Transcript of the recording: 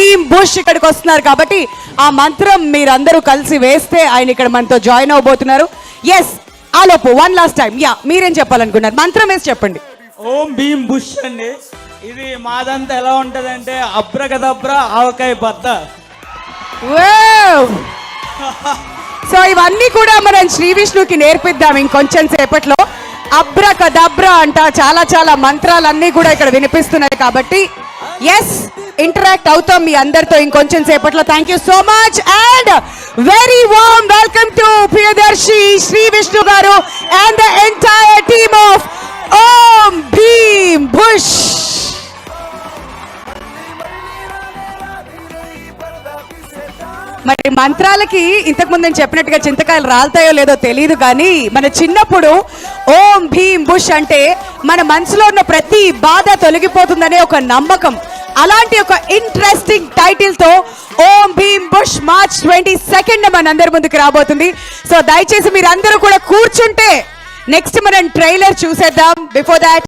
Bhim bush ఇక్కడికి వస్తున్నారు కాబట్టి ఆ మంత్రం మీరందరూ కలిసి వేస్తే ఆయన ఇక్కడ మనతో జాయిన్ అవబోతున్నారు. ఎస్, ఆలోపు వన్ లాస్ట్ టైం మీరేం చెప్పాలనుకున్నారు? మంత్రం వేసి చెప్పండి. ఓం భీమ్ బుష్ అండి. ఇది మాదంతా ఎలా ఉంటదంటే అబ్రకదబ్ర ఆవకాయ బద్ద. సో ఇవన్నీ కూడా మనం శ్రీ విష్ణుకి నేర్పిద్దాం ఇంకొంచెం సేపట్లో. అబ్రకదబ్రా అంట, చాలా చాలా మంత్రాలన్నీ కూడా ఇక్కడ వినిపిస్తున్నాయి కాబట్టి ఎస్, ఇంటరాక్ట్ అవుతాం మీ అందరితో ఇంకొంచెం సేపట్లో. Thank you so much and very warm welcome to Priyadarshi Sree Vishnu గారు and the entire team of Om Bheem Bush. మరి మంత్రాలకి ఇంతకుముందు నేను చెప్పినట్టుగా చింతకాయలు రాలుతాయో లేదో తెలియదు, కానీ మన చిన్నప్పుడు ఓం భీమ్ బుష్ అంటే మన మనసులో ఉన్న ప్రతి బాధ తొలగిపోతుందనే ఒక నమ్మకం. అలాంటి ఒక ఇంట్రెస్టింగ్ టైటిల్ తో ఓం భీమ్ బుష్ మార్చ్ 22 మనందరి ముందుకు రాబోతుంది. సో దయచేసి మీరందరూ కూడా కూర్చుంటే నెక్స్ట్ మనం ట్రైలర్ చూసేద్దాం. Before that